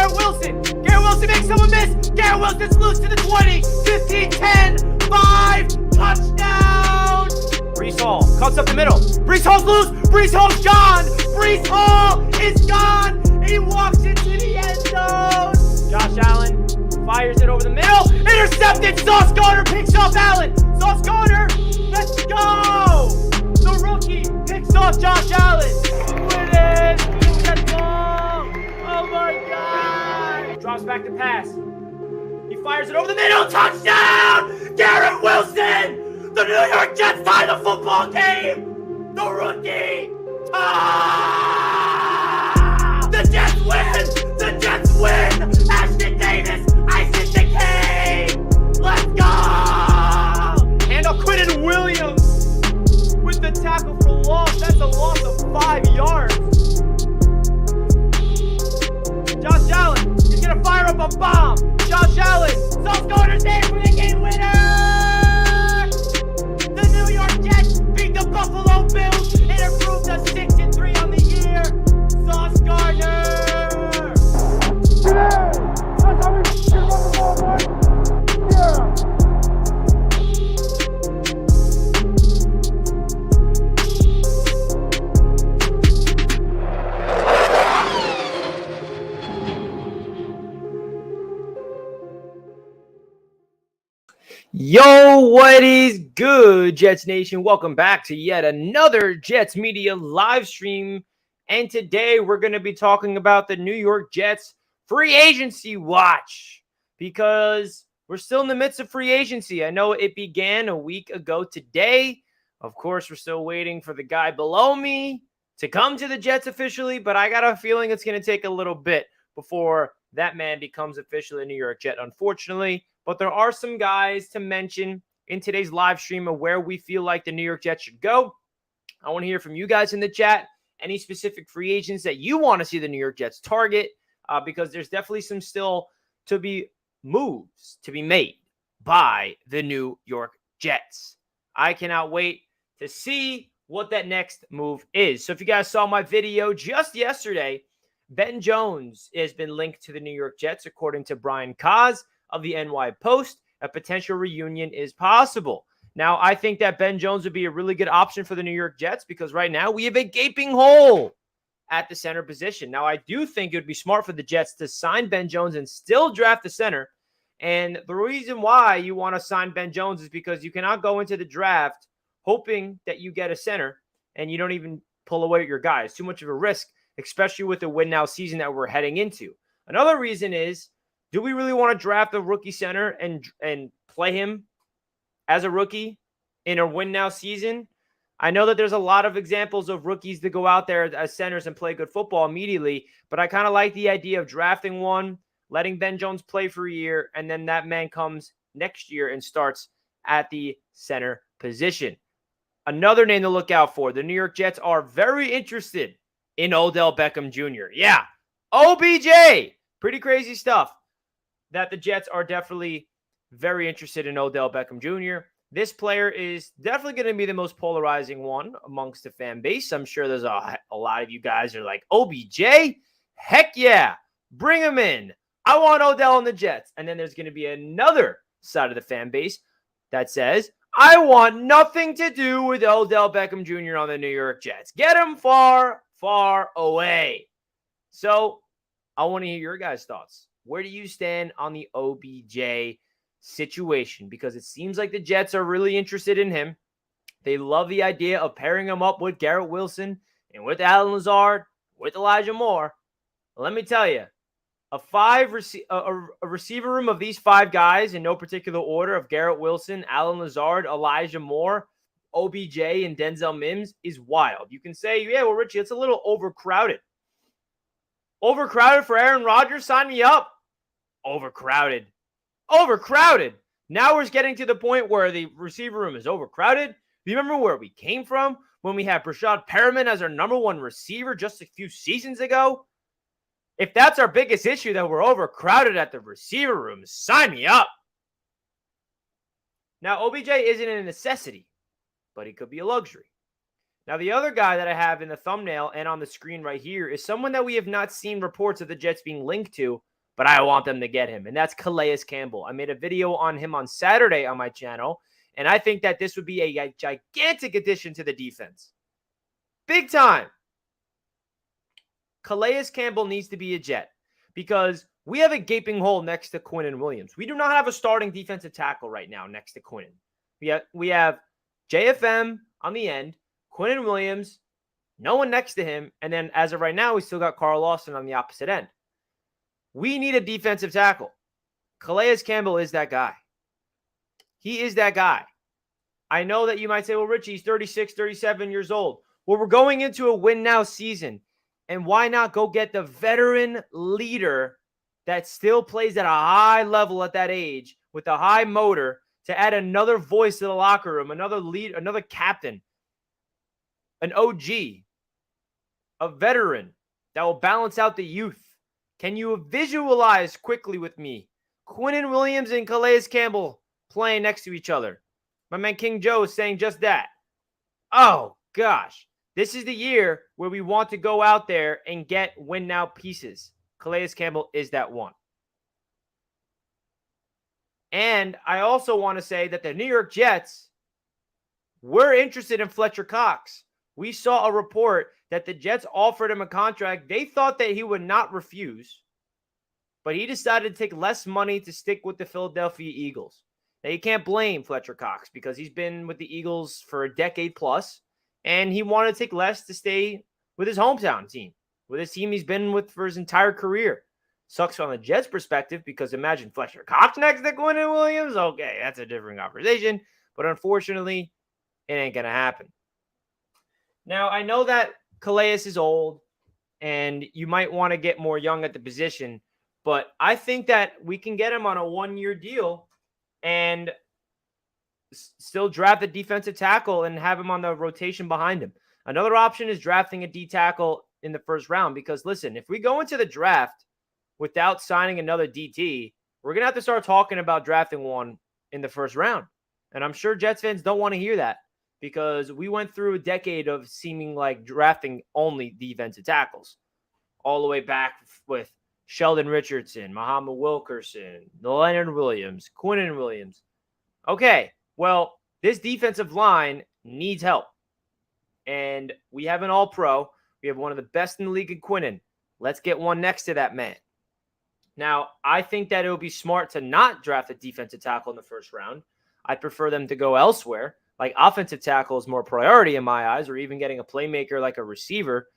Garrett Wilson. Garrett Wilson makes someone miss. Garrett Wilson's loose to the 20, 15, 10, 5, touchdown. Breece Hall cuts up the middle. Breece Hall's loose. Breece Hall's gone. Breece Hall is gone. He walks into the end zone. Josh Allen fires it over the middle. Intercepted. Sauce Gardner picks off Allen. Sauce Gardner, let's go. The rookie picks off Josh Allen. Win it. It's that ball. Oh my God. Drops back to pass. He fires it over the middle. Touchdown. Garrett Wilson. The New York Jets tie the football game. The rookie. The Jets win. The Jets win. Ashton Davis. Ice the game. Let's go. Handle Quinton Williams with the tackle for loss. That's a loss of 5 yards. Josh Allen is going to fire up a bomb. Josh Allen. Sauce Gardner's there for the game winner. The New York Jets beat the Buffalo Bills and improved to 6-3 on the year. Sauce Gardner. That's how we get on the ball, boy. Yeah. Yo, what is good, Jets Nation? Welcome back to yet another Jets Media live stream. And today we're going to be talking about the New York Jets free agency watch because we're still in the midst of free agency. I know it began a week ago today. Of course, we're still waiting for the guy below me to come to the Jets officially, but I got a feeling it's going to take a little bit before that man becomes officially a New York Jet, unfortunately. But there are some guys to mention in today's live stream of where we feel like the New York Jets should go. I want to hear from you guys in the chat. Any specific free agents that you want to see the New York Jets target, because there's definitely some still to be moves to be made by the New York Jets. I cannot wait to see what that next move is. So if you guys saw my video just yesterday, Ben Jones has been linked to the New York Jets, according to Brian Kaz of the NY Post. A potential reunion is possible. Now, I think that Ben Jones would be a really good option for the New York Jets because right now we have a gaping hole at the center position. Now, I do think it would be smart for the Jets to sign Ben Jones and still draft the center. And the reason why you want to sign Ben Jones is because you cannot go into the draft hoping that you get a center and you don't even pull away your guy. It's too much of a risk, especially with the win now season that we're heading into. Another reason is, do we really want to draft a rookie center and play him as a rookie in a win now season? I know that there's a lot of examples of rookies that go out there as centers and play good football immediately, but I kind of like the idea of drafting one, letting Ben Jones play for a year, and then that man comes next year and starts at the center position. Another name to look out for, the New York Jets are very interested in Odell Beckham Jr. Yeah, OBJ. Pretty crazy stuff that the Jets are definitely very interested in Odell Beckham Jr. This player is definitely going to be the most polarizing one amongst the fan base. I'm sure there's a lot of you guys are like, OBJ? Heck yeah. Bring him in. I want Odell on the Jets. And then there's going to be another side of the fan base that says, I want nothing to do with Odell Beckham Jr. on the New York Jets. Get him far, far away. So I want to hear your guys' thoughts. Where do you stand on the OBJ situation? Because it seems like the Jets are really interested in him. They love the idea of pairing him up with Garrett Wilson and with Allen Lazard, with Elijah Moore. Let me tell you, a receiver room of these five guys in no particular order of Garrett Wilson, Allen Lazard, Elijah Moore, OBJ, and Denzel Mims is wild. You can say, yeah, well, Richie, it's a little overcrowded. Overcrowded for Aaron Rodgers? Sign me up. Overcrowded. Overcrowded. Now we're getting to the point where the receiver room is overcrowded. Remember where we came from when we had Brashad Perriman as our number one receiver just a few seasons ago? If that's our biggest issue, that we're overcrowded at the receiver room, sign me up. Now, OBJ isn't a necessity, but he could be a luxury. Now, the other guy that I have in the thumbnail and on the screen right here is someone that we have not seen reports of the Jets being linked to, but I want them to get him, and that's Calais Campbell. I made a video on him on Saturday on my channel, and I think that this would be a gigantic addition to the defense. Big time. Calais Campbell needs to be a Jet because we have a gaping hole next to Quinnen Williams. We do not have a starting defensive tackle right now next to Quinnen. We have JFM on the end, Quinnen Williams, no one next to him, and then as of right now, we still got Carl Lawson on the opposite end. We need a defensive tackle. Calais Campbell is that guy. He is that guy. I know that you might say, well, Richie, he's 36, 37 years old. Well, we're going into a win-now season, and why not go get the veteran leader that still plays at a high level at that age with a high motor to add another voice to the locker room, another lead, another captain, an OG, a veteran that will balance out the youth. Can you visualize quickly with me Quinnen Williams and Calais Campbell playing next to each other? My man King Joe is saying just that. Oh, gosh. This is the year where we want to go out there and get win-now pieces. Calais Campbell is that one. And I also want to say that the New York Jets were interested in Fletcher Cox. We saw a report that the Jets offered him a contract. They thought that he would not refuse, but he decided to take less money to stick with the Philadelphia Eagles. Now, you can't blame Fletcher Cox because he's been with the Eagles for a decade plus, and he wanted to take less to stay with his hometown team, with his team he's been with for his entire career. Sucks from the Jets' perspective because imagine Fletcher Cox next to Quinnen Williams. Okay, that's a different conversation, but unfortunately, it ain't going to happen. Now, I know that Calais is old, and you might want to get more young at the position, but I think that we can get him on a one-year deal and still draft a defensive tackle and have him on the rotation behind him. Another option is drafting a D tackle in the first round because, listen, if we go into the draft without signing another DT, we're going to have to start talking about drafting one in the first round. And I'm sure Jets fans don't want to hear that because we went through a decade of seeming like drafting only defensive tackles all the way back with Sheldon Richardson, Muhammad Wilkerson, Leonard Williams, Quinnen Williams. Okay, well, this defensive line needs help. And we have an all-pro. We have one of the best in the league in Quinnen. Let's get one next to that man. Now, I think that it would be smart to not draft a defensive tackle in the first round. I'd prefer them to go elsewhere. Like offensive tackle is more priority in my eyes, or even getting a playmaker like a receiver.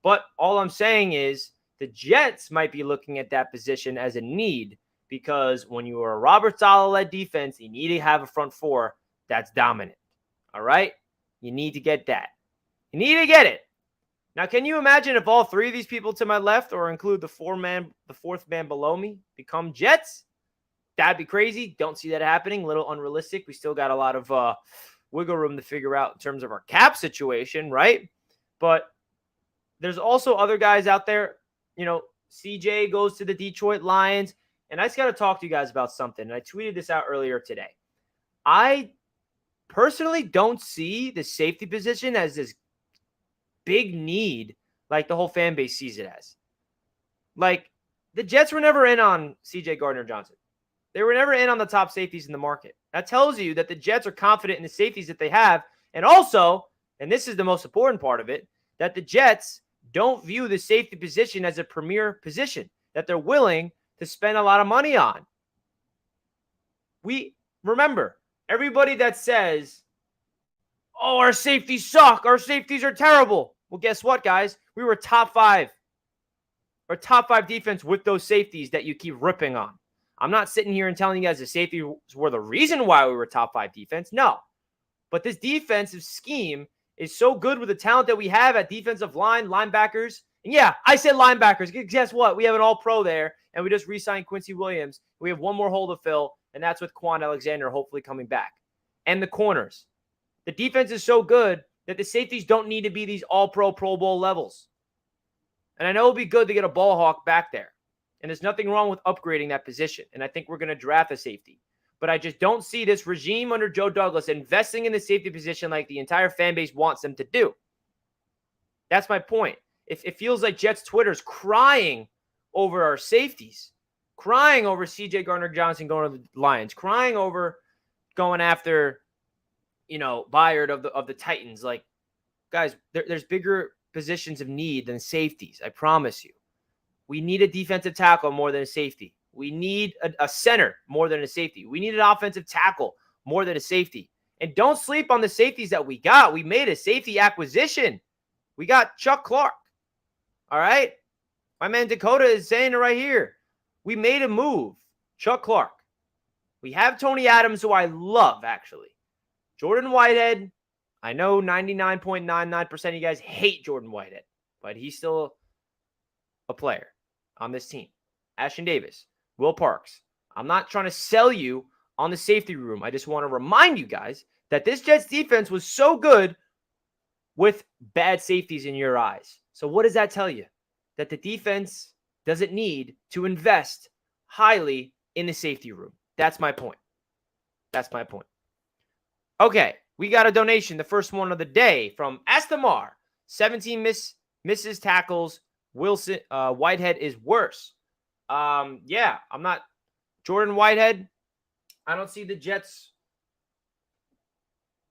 But all I'm saying is the Jets might be looking at that position as a need because when you are a Robert Saleh-led defense, you need to have a front four that's dominant. All right? You need to get that. You need to get it. Now, can you imagine if all three of these people to my left, or include the fourth man below me, become Jets? That'd be crazy. Don't see that happening. A little unrealistic. We still got a lot of wiggle room to figure out in terms of our cap situation, right? But there's also other guys out there. You know, CJ goes to the Detroit Lions. And I just got to talk to you guys about something. And I tweeted this out earlier today. I personally don't see the safety position as this big need like the whole fan base sees it as. Like, the Jets were never in on CJ Gardner-Johnson. They were never in on the top safeties in the market. That tells you that the Jets are confident in the safeties that they have. And also, and this is the most important part of it, that the Jets don't view the safety position as a premier position that they're willing to spend a lot of money on. We remember, everybody that says, oh, our safeties suck, our safeties are terrible. Well, guess what, guys? We were top five defense with those safeties that you keep ripping on. I'm not sitting here and telling you guys the safeties were the reason why we were top five defense. No. But this defensive scheme is so good with the talent that we have at defensive line, linebackers. And yeah, I said linebackers. Guess what? We have an all-pro there, and we just re-signed Quincy Williams. We have one more hole to fill, and that's with Quan Alexander hopefully coming back. And the corners. The defense is so good that the safeties don't need to be these all-pro, Pro Bowl levels. And I know it would be good to get a ball hawk back there. And there's nothing wrong with upgrading that position. And I think we're going to draft a safety. But I just don't see this regime under Joe Douglas investing in the safety position like the entire fan base wants them to do. That's my point. It feels like Jets Twitter's crying over our safeties. crying over C.J. Gardner-Johnson going to the Lions, crying over going after, Byard of the Titans. Like, guys, there's bigger positions of need than safeties. I promise you. We need a defensive tackle more than a safety. We need a center more than a safety. We need an offensive tackle more than a safety. And don't sleep on the safeties that we got. We made a safety acquisition. We got Chuck Clark. All right? My man Dakota is saying it right here. We made a move. Chuck Clark. We have Tony Adams, who I love, actually. Jordan Whitehead. I know 99.99% of you guys hate Jordan Whitehead, but he's still a player on this team. Ashton Davis, Will Parks. I'm not trying to sell you on the safety room. I just want to remind you guys that this Jets defense was so good with bad safeties in your eyes. So what does that tell you? That the defense doesn't need to invest highly in the safety room. That's my point. That's my point. Okay, we got a donation, the first one of the day from Astamar. 17 misses tackles. Wilson Whitehead is worse. Yeah, I'm not Jordan Whitehead. I don't see the Jets.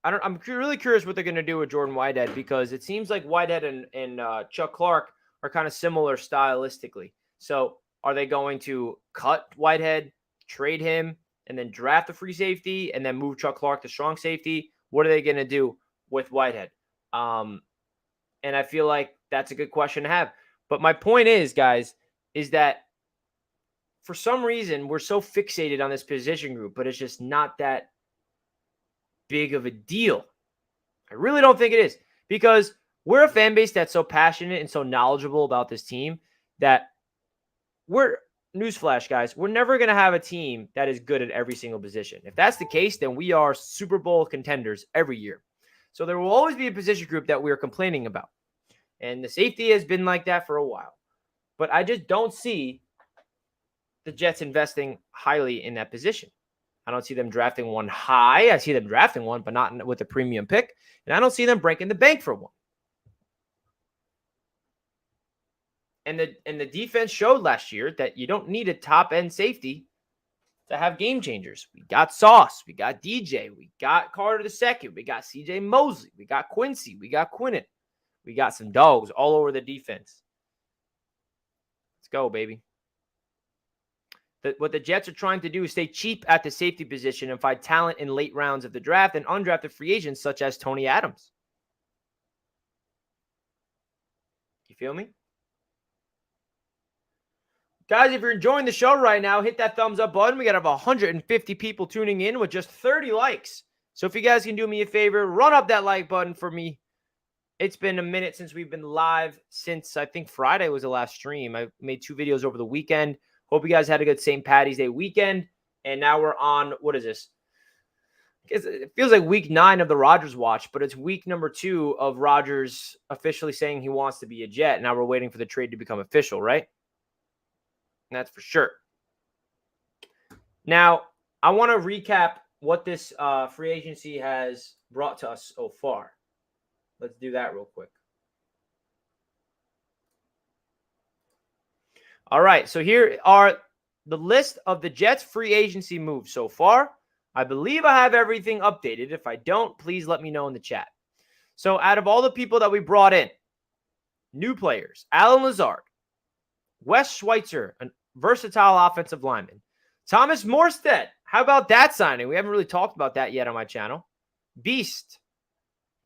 I'm really curious what they're going to do with Jordan Whitehead, because it seems like Whitehead and Chuck Clark are kind of similar stylistically. So are they going to cut Whitehead, trade him, and then draft a free safety, and then move Chuck Clark to strong safety? What are they going to do with Whitehead? And I feel like that's a good question to have. But my point is, guys, is that for some reason we're so fixated on this position group, but it's just not that big of a deal. I really don't think it is, because we're a fan base that's so passionate and so knowledgeable about this team that newsflash, guys, we're never going to have a team that is good at every single position. If that's the case, then we are Super Bowl contenders every year. So there will always be a position group that we're complaining about. And the safety has been like that for a while. But I just don't see the Jets investing highly in that position. I don't see them drafting one high. I see them drafting one, but not with a premium pick. And I don't see them breaking the bank for one. And the defense showed last year that you don't need a top-end safety to have game changers. We got Sauce. We got DJ. We got Carter II. We got CJ Mosley. We got Quincy. We got Quinnen. We got some dogs all over the defense. Let's go, baby. What the Jets are trying to do is stay cheap at the safety position and find talent in late rounds of the draft and undrafted free agents such as Tony Adams. You feel me? Guys, if you're enjoying the show right now, hit that thumbs up button. We got over 150 people tuning in with just 30 likes. So if you guys can do me a favor, run up that like button for me. It's been a minute since we've been live, since I think Friday was the last stream. I made 2 videos over the weekend. Hope you guys had a good St. Patty's Day weekend. And now we're on, what is this? It feels like week 9 of the Rodgers watch, but it's week number 2 of Rodgers officially saying he wants to be a Jet. Now we're waiting for the trade to become official, right? That's for sure. Now, I want to recap what this free agency has brought to us so far. Let's do that real quick. All right, so here are the list of the Jets free agency moves so far. I believe I have everything updated. If I don't, please let me know in the chat. So out of all the people that we brought in, new players, Alan Lazard, Wes Schweitzer, a versatile offensive lineman. Thomas Morstead. How about that signing? We haven't really talked about that yet on my channel. Beast.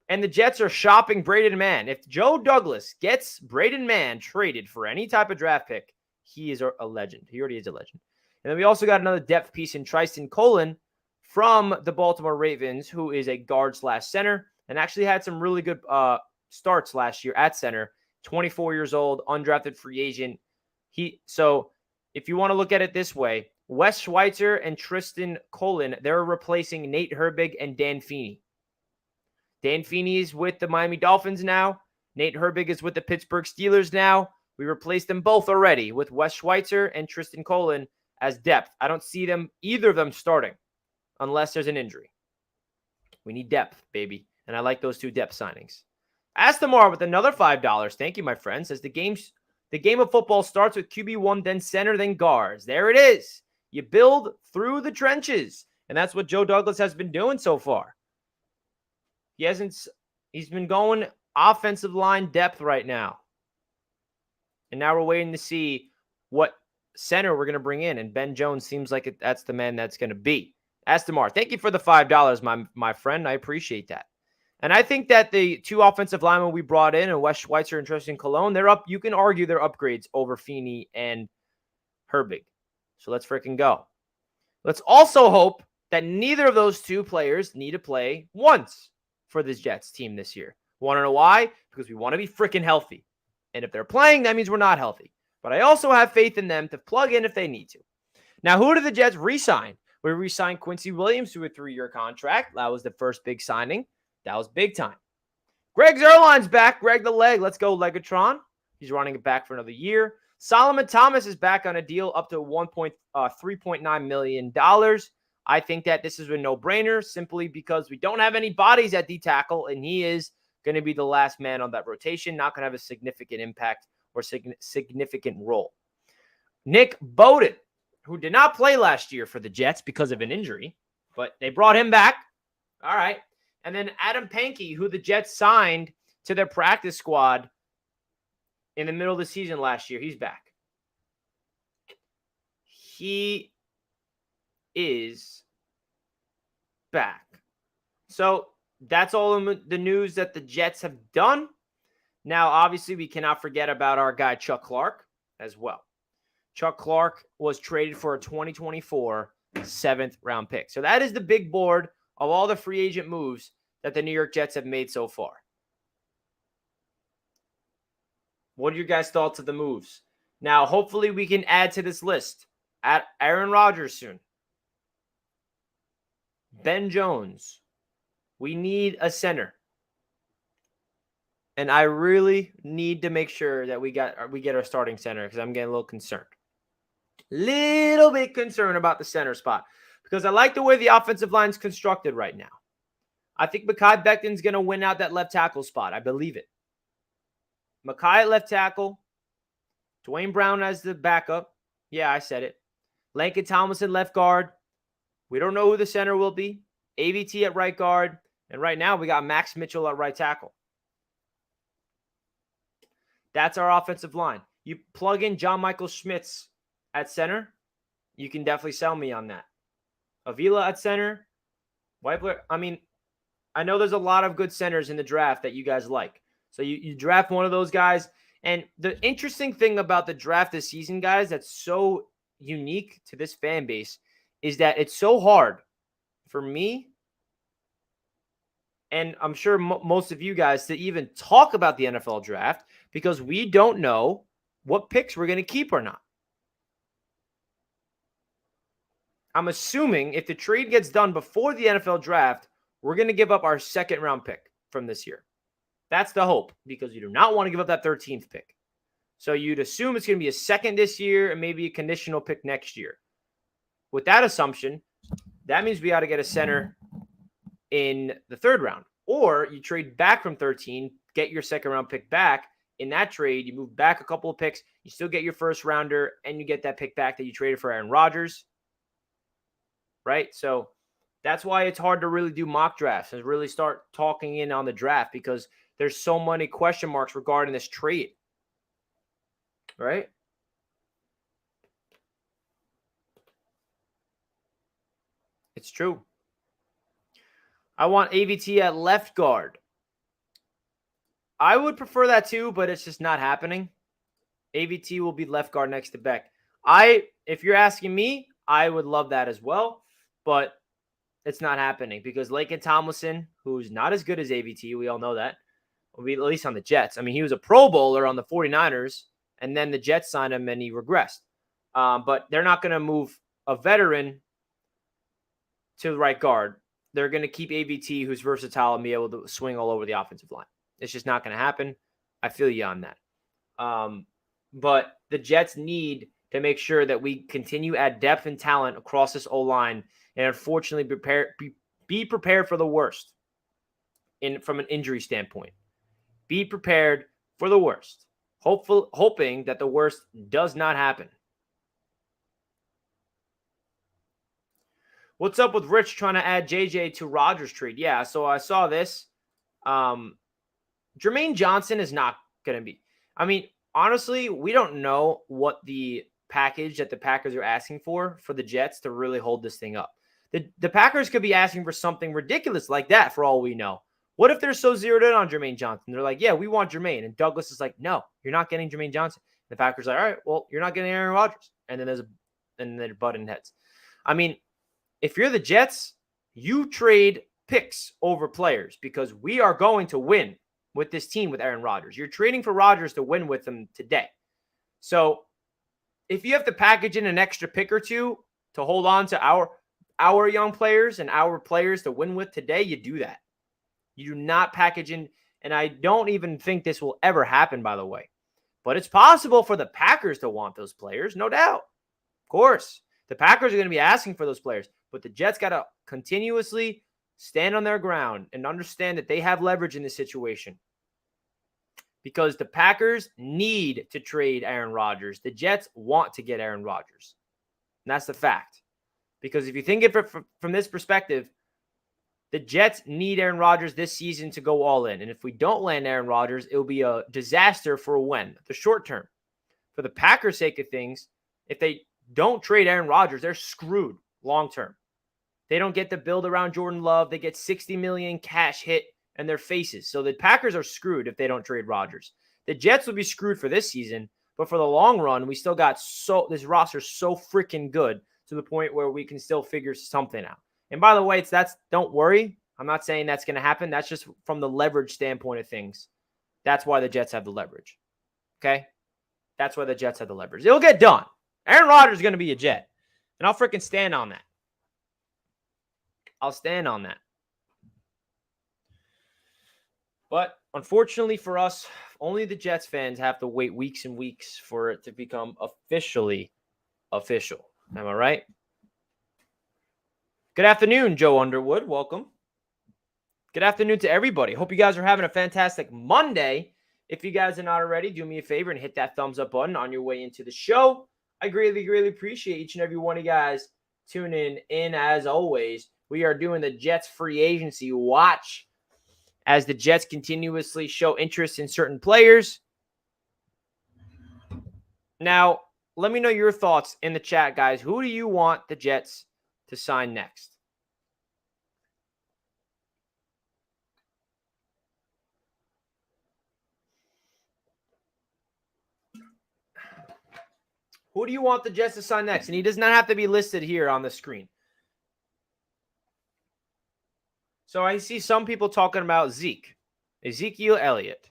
And the Jets are shopping Braden Mann. If Joe Douglas gets Braden Mann traded for any type of draft pick, he is a legend. He already is a legend. And then we also got another depth piece in Tristan Colin from the Baltimore Ravens, who is a guard/center and actually had some really good starts last year at center. 24 years old, undrafted free agent. So if you want to look at it this way, Wes Schweitzer and Tristan Colin, they're replacing Nate Herbig and Dan Feeney. Dan Feeney is with the Miami Dolphins now. Nate Herbig is with the Pittsburgh Steelers now. We replaced them both already with Wes Schweitzer and Tristan Colin as depth. I don't see either of them starting unless there's an injury. We need depth, baby. And I like those 2 depth signings. Astamar with another $5. Thank you, my friend. Says the game's The game of football starts with QB1, then center, then guards. There it is. You build through the trenches. And that's what Joe Douglas has been doing so far. He's been going offensive line depth right now. And now we're waiting to see what center we're going to bring in. And Ben Jones seems like that's the man that's going to be. Astamar, thank you for the $5, my friend. I appreciate that. And I think that the two offensive linemen we brought in, and Wes Schweitzer and Tristan Colon, they're up. You can argue they're upgrades over Feeney and Herbig. So let's freaking go. Let's also hope that neither of those two players need to play once for this Jets team this year. Want to know why? Because we want to be freaking healthy. And if they're playing, that means we're not healthy. But I also have faith in them to plug in if they need to. Now, who did the Jets re-sign? We re-signed Quincy Williams to a 3-year contract. That was the first big signing. That was big time. Greg Zuerlein's back. Greg the Leg. Let's go, Legatron. He's running it back for another year. Solomon Thomas is back on a deal up to $3.9 million. I think that this is a no-brainer simply because we don't have any bodies at D tackle, and he is going to be the last man on that rotation, not going to have a significant impact or significant role. Nick Bowden, who did not play last year for the Jets because of an injury, but they brought him back. All right. And then Adam Pankey, who the Jets signed to their practice squad in the middle of the season last year, he's back. He is back. So that's all the news that the Jets have done. Now, obviously, we cannot forget about our guy Chuck Clark as well. Chuck Clark was traded for a 2024 7th-round pick. So that is the big board of all the free agent moves that the New York Jets have made so far. What are your guys' thoughts of the moves? Now, hopefully we can add to this list. At Aaron Rodgers soon. Ben Jones. We need a center. And I really need to make sure that we get our starting center because I'm getting a little concerned. Little bit concerned about the center spot because I like the way the offensive line is constructed right now. I think Mekhi Becton's going to win out that left tackle spot. I believe it. Mekhi at left tackle. Dwayne Brown as the backup. Yeah, I said it. Laken Tomlinson left guard. We don't know who the center will be. AVT at right guard. And right now we got Max Mitchell at right tackle. That's our offensive line. You plug in John Michael Schmitz at center, you can definitely sell me on that. Avila at center. Weibler. I mean, I know there's a lot of good centers in the draft that you guys like. So you draft one of those guys. And the interesting thing about the draft this season, guys, that's so unique to this fan base is that it's so hard for me and I'm sure most of you guys to even talk about the NFL draft because we don't know what picks we're going to keep or not. I'm assuming if the trade gets done before the NFL draft, we're going to give up our 2nd round pick from this year. That's the hope because you do not want to give up that 13th pick. So you'd assume it's going to be a 2nd this year and maybe a conditional pick next year. With that assumption, that means we ought to get a center in the 3rd round. Or you trade back from 13, get your 2nd round pick back. In that trade, you move back a couple of picks. You still get your 1st rounder and you get that pick back that you traded for Aaron Rodgers. Right? So that's why it's hard to really do mock drafts and really start talking in on the draft because there's so many question marks regarding this trade. Right? It's true. I want AVT at left guard. I would prefer that too, but it's just not happening. AVT will be left guard next to Beck. If you're asking me, I would love that as well, but it's not happening because Laken Tomlinson, who's not as good as AVT, we all know that, will be at least on the Jets. I mean, he was a Pro Bowler on the 49ers, and then the Jets signed him and he regressed. But they're not going to move a veteran to the right guard. They're going to keep AVT, who's versatile, and be able to swing all over the offensive line. It's just not going to happen. I feel you on that. But the Jets need to make sure that we continue to add depth and talent across this O-line and unfortunately be prepared for the worst from an injury standpoint. Be prepared for the worst. hoping that the worst does not happen. What's up with Rich trying to add JJ to Rodgers trade? Yeah, so I saw this. Jermaine Johnson is not going to be. I mean, honestly, we don't know what the package that the Packers are asking for the Jets to really hold this thing up. The Packers could be asking for something ridiculous like that for all we know. What if they're so zeroed in on Jermaine Johnson? They're like, yeah, we want Jermaine. And Douglas is like, no, you're not getting Jermaine Johnson. The Packers are like, all right, well, you're not getting Aaron Rodgers. And then they're butting heads. I mean, if you're the Jets, you trade picks over players because we are going to win with this team with Aaron Rodgers. You're trading for Rodgers to win with him today. So if you have to package in an extra pick or two to hold on to our young players and our players to win with today, you do that. You do not package in, and I don't even think this will ever happen, by the way. But it's possible for the Packers to want those players, no doubt. Of course, the Packers are going to be asking for those players, but the Jets got to continuously stand on their ground and understand that they have leverage in this situation. Because the Packers need to trade Aaron Rodgers. The Jets want to get Aaron Rodgers. And that's the fact. Because if you think of it from this perspective, the Jets need Aaron Rodgers this season to go all in. And if we don't land Aaron Rodgers, it will be a disaster for the short term. For the Packers' sake of things, if they don't trade Aaron Rodgers, they're screwed long term. They don't get to build around Jordan Love. They get $60 million cash hit in their faces. So the Packers are screwed if they don't trade Rodgers. The Jets will be screwed for this season, but for the long run, we still got this roster so freaking good to the point where we can still figure something out. And by the way, don't worry. I'm not saying that's going to happen. That's just from the leverage standpoint of things. That's why the Jets have the leverage. Okay? That's why the Jets have the leverage. It'll get done. Aaron Rodgers is going to be a Jet. And I'll freaking stand on that. I'll stand on that. But unfortunately for us, only the Jets fans have to wait weeks and weeks for it to become officially official. Am I right? Good afternoon, Joe Underwood. Welcome. Good afternoon to everybody. Hope you guys are having a fantastic Monday. If you guys are not already, do me a favor and hit that thumbs up button on your way into the show. I greatly, greatly appreciate each and every one of you guys tuning in as always. We are doing the Jets free agency watch as the Jets continuously show interest in certain players. Now, let me know your thoughts in the chat, guys. Who do you want the Jets to sign next? Who do you want the Jets to sign next? And he does not have to be listed here on the screen. So I see some people talking about Ezekiel Elliott.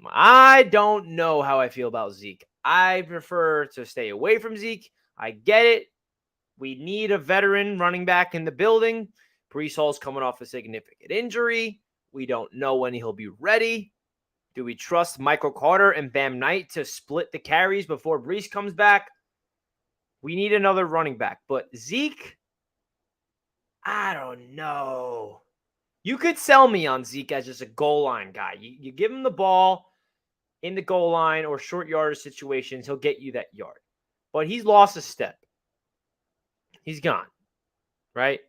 I don't know how I feel about Zeke. I prefer to stay away from Zeke. I get it. We need a veteran running back in the building. Breece Hall's coming off a significant injury. We don't know when he'll be ready. Do we trust Michael Carter and Bam Knight to split the carries before Breece comes back? We need another running back. But Zeke, I don't know. You could sell me on Zeke as just a goal line guy. You give him the ball in the goal line or short yardage situations, he'll get you that yard. But he's lost a step. He's gone, right?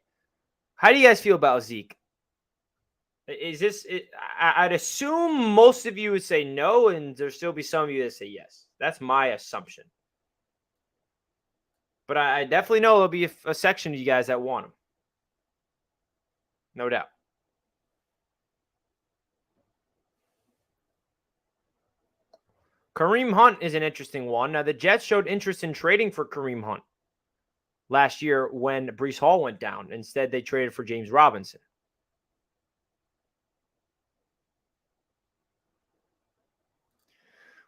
How do you guys feel about Zeke? I'd assume most of you would say no, and there'll still be some of you that say yes. That's my assumption. But I definitely know there'll be a section of you guys that want him. No doubt. Kareem Hunt is an interesting one. Now, the Jets showed interest in trading for Kareem Hunt last year when Breece Hall went down. Instead, they traded for James Robinson.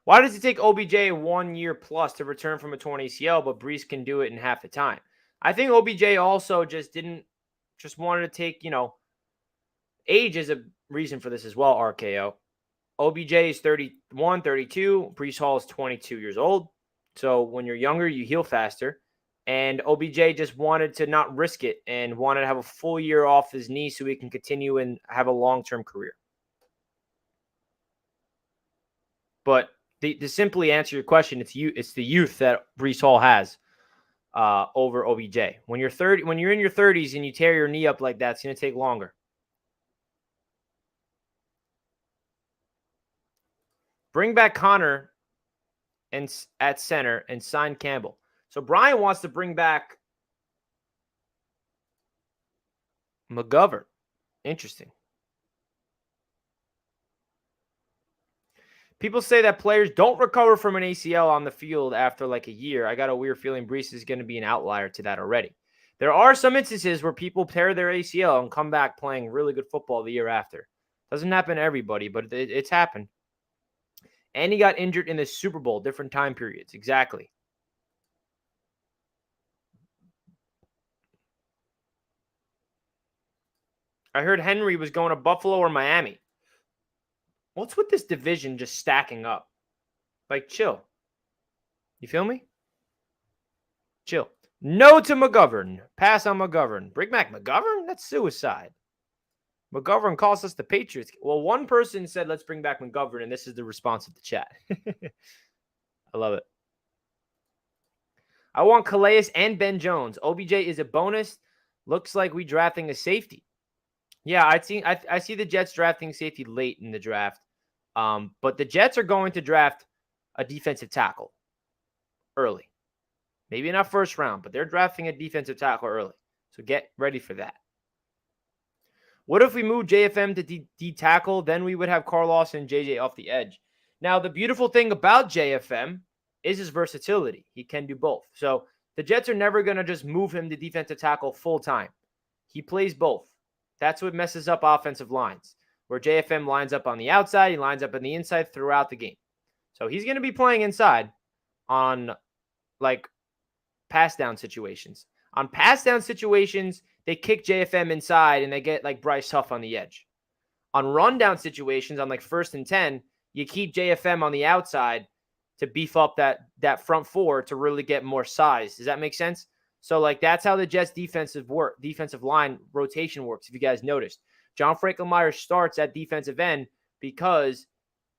Why does it take OBJ 1 year plus to return from a torn ACL, but Breece can do it in half the time? I think OBJ also just wanted to take, age is a reason for this as well, RKO. OBJ is 31, 32. Breece Hall is 22 years old. So when you're younger, you heal faster. And OBJ just wanted to not risk it and wanted to have a full year off his knee so he can continue and have a long-term career. But to simply answer your question, it's the youth that Breece Hall has over OBJ. When you're in your 30s and you tear your knee up like that, it's going to take longer. Bring back Connor and at center and sign Campbell. So Brian wants to bring back McGovern. Interesting. People say that players don't recover from an ACL on the field after like a year. I got a weird feeling Breece is going to be an outlier to that already. There are some instances where people tear their ACL and come back playing really good football the year after. Doesn't happen to everybody, but it's happened. And he got injured in the Super Bowl, different time periods. Exactly. I heard Henry was going to Buffalo or Miami. What's with this division just stacking up? Like, chill. You feel me? Chill. No to McGovern. Pass on McGovern. Bring back McGovern? That's suicide. McGovern cost us the Patriots. Well, one person said, let's bring back McGovern, and this is the response of the chat. I love it. I want Calais and Ben Jones. OBJ is a bonus. Looks like we drafting a safety. Yeah, I see the Jets drafting safety late in the draft. But the Jets are going to draft a defensive tackle early. Maybe not first round, but they're drafting a defensive tackle early. So get ready for that. What if we move JFM to D tackle? Then we would have Carl Lawson and JJ off the edge. Now, the beautiful thing about JFM is his versatility. He can do both. So the Jets are never going to just move him to defensive tackle full time. He plays both. That's what messes up offensive lines, where JFM lines up on the outside, he lines up on the inside throughout the game. So he's going to be playing inside on like pass down situations. On pass down situations, they kick JFM inside and they get like Bryce Huff on the edge. On run down situations, on like 1st and 10, you keep JFM on the outside to beef up that front four to really get more size. Does that make sense? So like that's how the Jets defensive line rotation works. If you guys noticed, John Franklin-Myers starts at defensive end because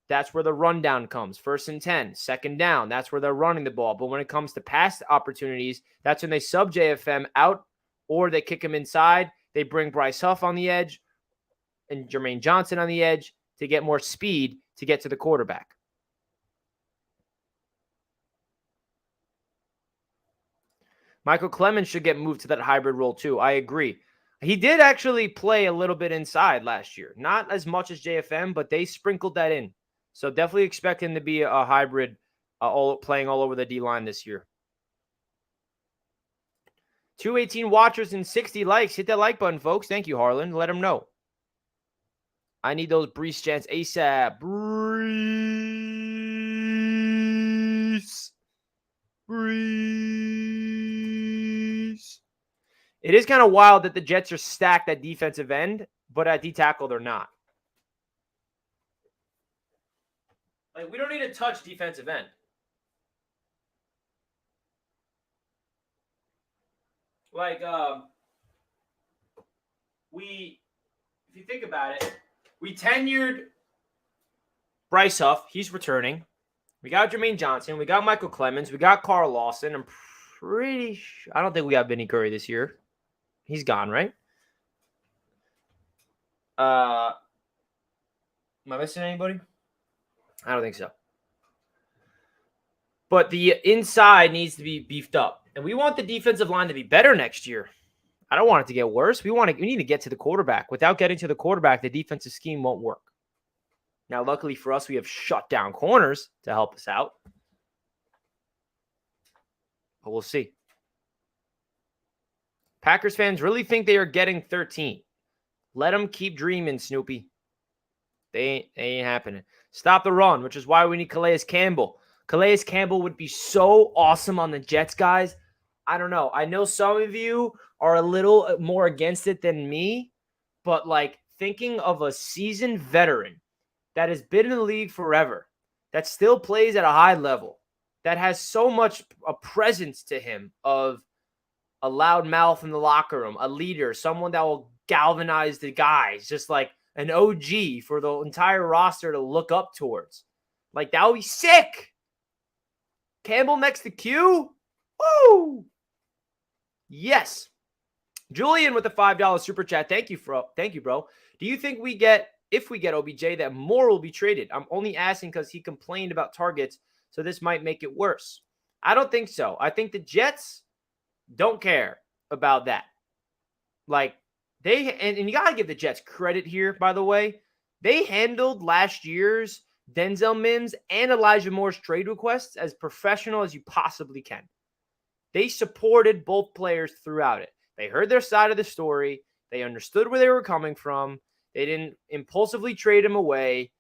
that's where the rundown comes. 1st and 10, 2nd down. That's where they're running the ball. But when it comes to pass opportunities, that's when they sub JFM out or they kick him inside. They bring Bryce Huff on the edge and Jermaine Johnson on the edge to get more speed to get to the quarterback. Michael Clemens should get moved to that hybrid role too. I agree. He did actually play a little bit inside last year. Not as much as JFM, but they sprinkled that in. So definitely expect him to be a hybrid, playing all over the D-line this year. 218 watchers and 60 likes. Hit that like button, folks. Thank you, Harlan. Let them know. I need those Breece chants ASAP. Breece. It is kind of wild that the Jets are stacked at defensive end, but at D tackle, they're not. Like, we don't need to touch defensive end. Like, if you think about it, we tenured Bryce Huff. He's returning. We got Jermaine Johnson. We got Michael Clemens. We got Carl Lawson. I'm pretty sure. I don't think we got Vinny Curry this year. He's gone, right? Am I missing anybody? I don't think so. But the inside needs to be beefed up. And we want the defensive line to be better next year. I don't want it to get worse. We need to get to the quarterback. Without getting to the quarterback, the defensive scheme won't work. Now, luckily for us, we have shut down corners to help us out. But we'll see. Packers fans really think they are getting 13. Let them keep dreaming, Snoopy. They ain't happening. Stop the run, which is why we need Calais Campbell. Calais Campbell would be so awesome on the Jets, guys. I don't know. I know some of you are a little more against it than me, but like thinking of a seasoned veteran that has been in the league forever, that still plays at a high level, that has so much a presence to him of a loud mouth in the locker room, a leader, someone that will galvanize the guys, just like an OG for the entire roster to look up towards. Like, that would be sick. Campbell next to Q? Woo! Yes. Julian with the $5 super chat. Thank you, bro. Do you think if we get OBJ, that more will be traded? I'm only asking because he complained about targets, so this might make it worse. I don't think so. I think the Jets don't care about that. Like, and you got to give the Jets credit here, by the way. They handled last year's Denzel Mims and Elijah Moore's trade requests as professional as you possibly can. They supported both players throughout it. They heard their side of the story. They understood where they were coming from. They didn't impulsively trade him away.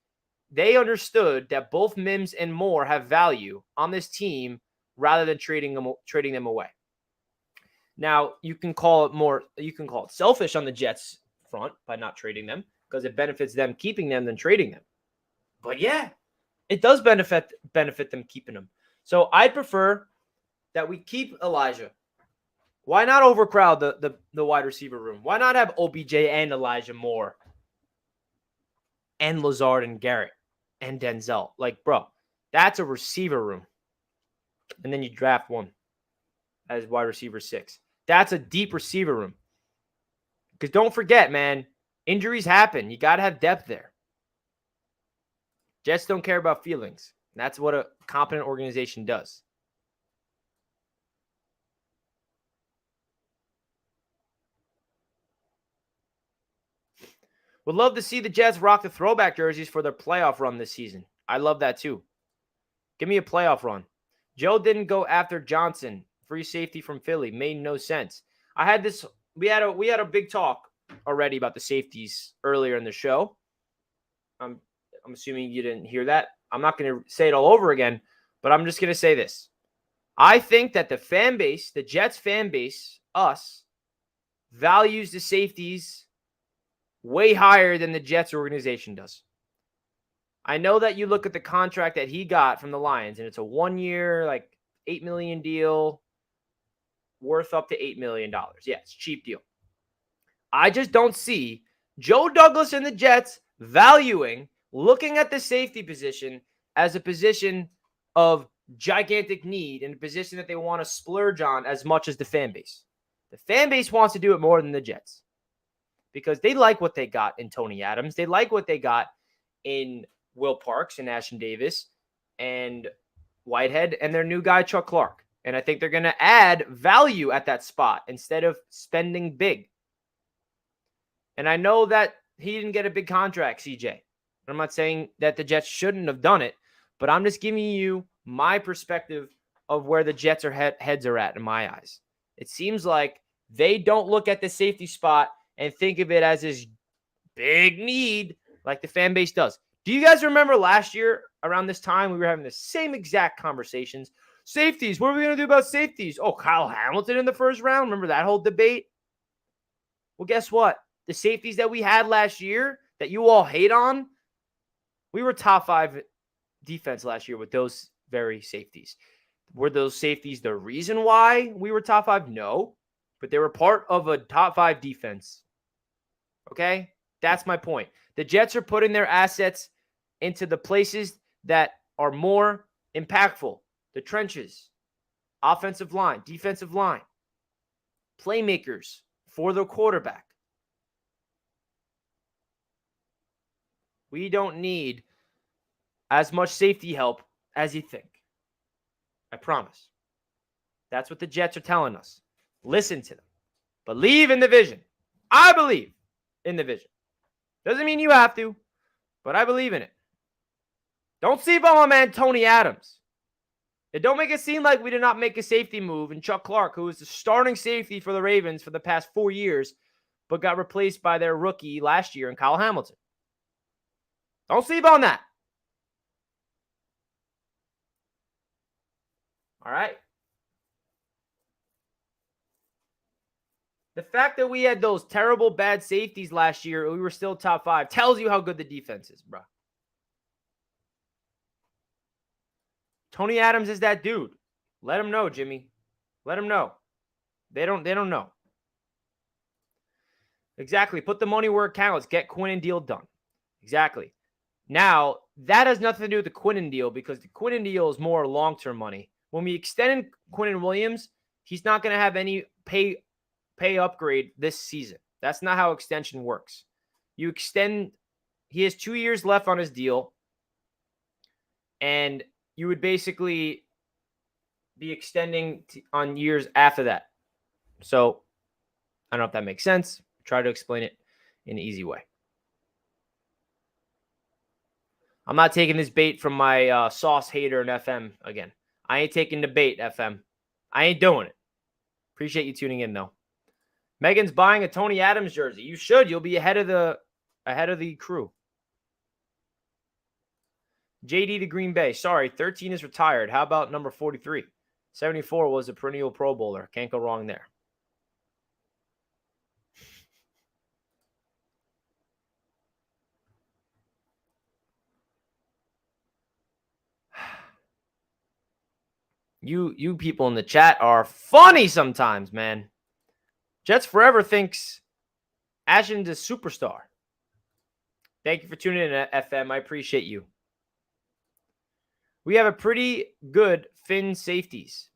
They understood that both Mims and Moore have value on this team rather than trading them away. Now, you can call it selfish on the Jets front by not trading them because it benefits them keeping them than trading them. But yeah, it does benefit them keeping them. So I'd prefer that we keep Elijah. Why not overcrowd the wide receiver room? Why not have OBJ and Elijah Moore and Lazard and Garrett and Denzel? Like, bro, that's a receiver room. And then you draft one as wide receiver 6. That's a deep receiver room. Because don't forget, man, injuries happen. You got to have depth there. Jets don't care about feelings. That's what a competent organization does. Would love to see the Jets rock the throwback jerseys for their playoff run this season. I love that too. Give me a playoff run. Joe didn't go after Johnson. Free safety from Philly. Made no sense. We had a big talk already about the safeties earlier in the show. I'm assuming you didn't hear that. I'm not going to say it all over again, but I'm just going to say this. I think that the fan base, the Jets fan base, us, values the safeties way higher than the Jets organization does. I know that you look at the contract that he got from the Lions, and it's a 1-year, like $8 million deal worth up to $8 million. Yeah, it's a cheap deal. I just don't see Joe Douglas and the Jets looking at the safety position as a position of gigantic need and a position that they want to splurge on as much as the fan base. The fan base wants to do it more than the Jets because they like what they got in Tony Adams. They like what they got in Will Parks and Ashton Davis and Whitehead and their new guy, Chuck Clark. And I think they're going to add value at that spot instead of spending big. And I know that he didn't get a big contract, CJ. I'm not saying that the Jets shouldn't have done it, but I'm just giving you my perspective of where the Jets heads are at in my eyes. It seems like they don't look at the safety spot and think of it as this big need like the fan base does. Do you guys remember last year around this time we were having the same exact conversations? Safeties, what are we going to do about safeties? Oh, Kyle Hamilton in the first round. Remember that whole debate? Well, guess what? The safeties that we had last year that you all hate on, we were top 5 defense last year with those very safeties. Were those safeties the reason why we were top 5? No, but they were part of a top 5 defense. Okay? That's my point. The Jets are putting their assets into the places that are more impactful. The trenches, offensive line, defensive line, playmakers for the quarterback. We don't need as much safety help as you think. I promise. That's what the Jets are telling us. Listen to them. Believe in the vision. I believe in the vision. Doesn't mean you have to, but I believe in it. Don't sleep on my man Tony Adams. And don't make it seem like we did not make a safety move in Chuck Clark, who was the starting safety for the Ravens for the past 4 years, but got replaced by their rookie last year in Kyle Hamilton. Don't sleep on that. All right? The fact that we had those terrible bad safeties last year, we were still top 5, tells you how good the defense is, bro. Tony Adams is that dude. Let him know, Jimmy. Let him know. They don't know. Exactly. Put the money where it counts. Get Quinn and deal done. Exactly. Now, that has nothing to do with the Quinnen deal because the Quinnen deal is more long-term money. When we extend Quinnen Williams, he's not going to have any pay upgrade this season. That's not how extension works. You extend, he has 2 years left on his deal, and you would basically be extending on years after that. So, I don't know if that makes sense. Try to explain it in an easy way. I'm not taking this bait from my sauce hater in FM again. I ain't taking the bait, FM. I ain't doing it. Appreciate you tuning in, though. Megan's buying a Tony Adams jersey. You should. You'll be ahead of the crew. JD to Green Bay. Sorry, 13 is retired. How about number 43? 74 was a perennial Pro Bowler. Can't go wrong there. You people in the chat are funny sometimes, man. Jets Forever thinks Ashton's a superstar. Thank you for tuning in, FM. I appreciate you. We have a pretty good Finn safeties.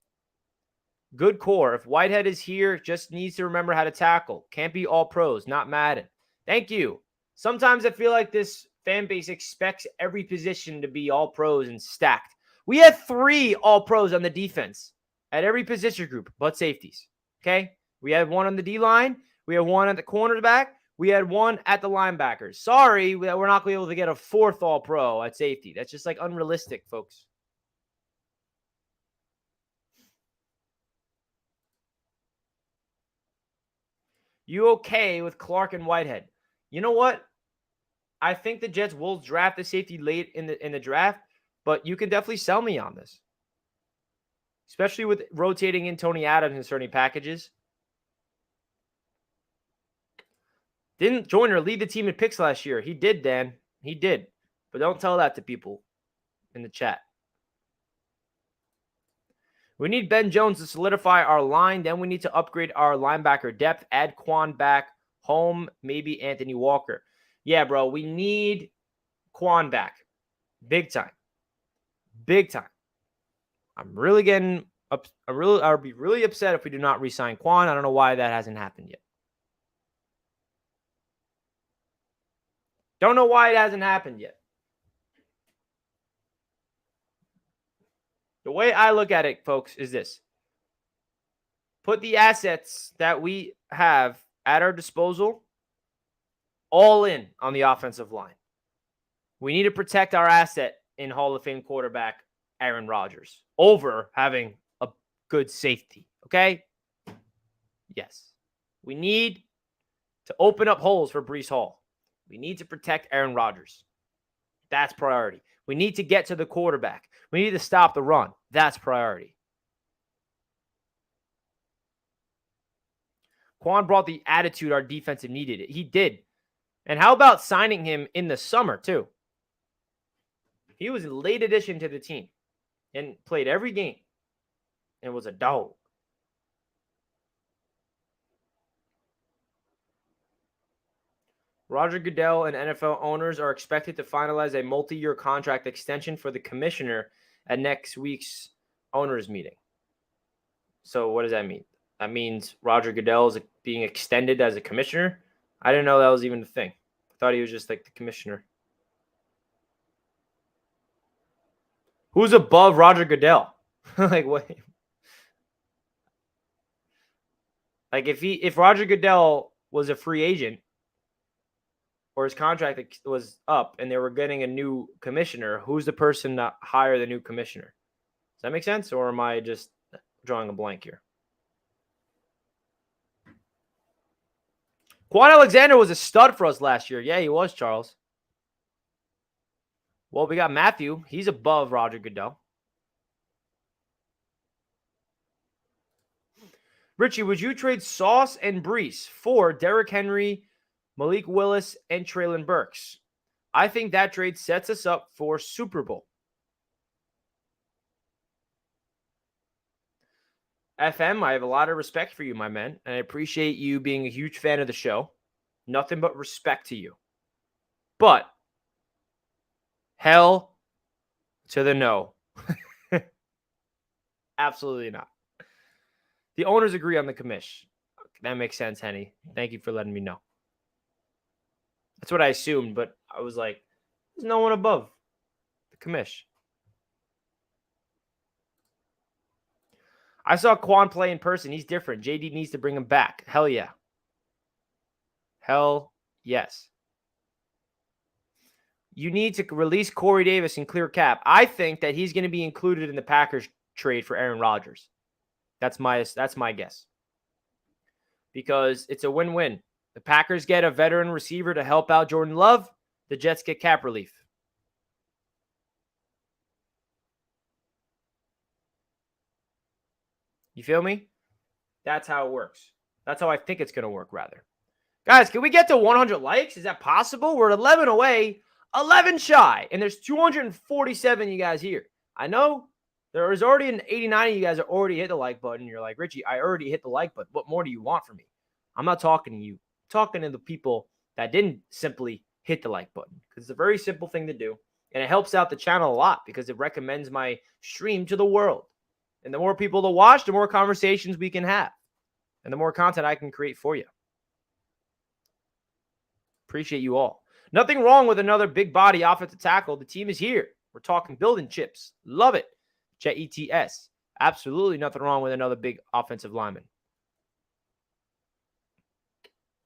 Good core. If Whitehead is here, just needs to remember how to tackle. Can't be all pros, not Madden. Thank you. Sometimes I feel like this fan base expects every position to be all pros and stacked. We had 3 all pros on the defense at every position group but safeties. Okay? We had 1 on the D-line. We had 1 at the cornerback. We had 1 at the linebackers. Sorry, we're not going to be able to get a 4th all pro at safety. That's just like unrealistic, folks. You okay with Clark and Whitehead? You know what? I think the Jets will draft the safety late in the draft, but you can definitely sell me on this. Especially with rotating in Tony Adams in certain packages. Didn't Joyner lead the team in picks last year? He did, Dan. He did. But don't tell that to people in the chat. We need Ben Jones to solidify our line. Then we need to upgrade our linebacker depth. Add Quan back. Home, maybe Anthony Walker. Yeah, bro. We need Quan back. Big time. Big time. I'm really getting up. I'll be really upset if we do not re-sign Quan. I don't know why that hasn't happened yet. Don't know why it hasn't happened yet. The way I look at it, folks, is this. Put the assets that we have at our disposal all in on the offensive line. We need to protect our asset in Hall of Fame quarterback Aaron Rodgers over having a good safety, okay? Yes. We need to open up holes for Breece Hall. We need to protect Aaron Rodgers. That's priority. We need to get to the quarterback. We need to stop the run. That's priority. Quan brought the attitude our defense needed. He did. And how about signing him in the summer, too? He was a late addition to the team and played every game and was a dog. Roger Goodell and NFL owners are expected to finalize a multi-year contract extension for the commissioner at next week's owners meeting. So what does that mean? That means Roger Goodell is being extended as a commissioner? I didn't know that was even a thing. I thought he was just like the commissioner. Who's above Roger Goodell? Like what? Like if Roger Goodell was a free agent or his contract was up and they were getting a new commissioner, who's the person to hire the new commissioner? Does that make sense? Or am I just drawing a blank here? Quan Alexander was a stud for us last year. Yeah, he was, Charles. Well, we got Matthew. He's above Roger Goodell. Richie, would you trade Sauce and Breece for Derrick Henry, Malik Willis, and Treylon Burks? I think that trade sets us up for Super Bowl. FM, I have a lot of respect for you, my man, and I appreciate you being a huge fan of the show. Nothing but respect to you. But Hell to the no. Absolutely not. The owners agree on the commish. That makes sense, Henny. Thank you for letting me know. That's what I assumed, but I was like, there's no one above the commish. I saw Quan play in person. He's different. JD needs to bring him back. Hell yeah. Hell yes. You need to release Corey Davis and clear cap. I think that he's going to be included in the Packers trade for Aaron Rodgers. That's my guess. Because it's a win-win. The Packers get a veteran receiver to help out Jordan Love. The Jets get cap relief. You feel me? That's how it works. That's how I think it's going to work, rather. Guys, can we get to 100 likes? Is that possible? We're at 11 away, 11 shy, and there's 247 you guys here. I know there is already an 89 of you guys that already hit the like button. You're like, Richie, I already hit the like button. What more do you want from me? I'm not talking to you. I'm talking to the people that didn't simply hit the like button, because it's a very simple thing to do, and it helps out the channel a lot because it recommends my stream to the world. And the more people to watch, the more conversations we can have, and the more content I can create for you. Appreciate you all. Nothing wrong with another big body offensive tackle. The team is here. We're talking building chips. Love it. JETS. Absolutely nothing wrong with another big offensive lineman.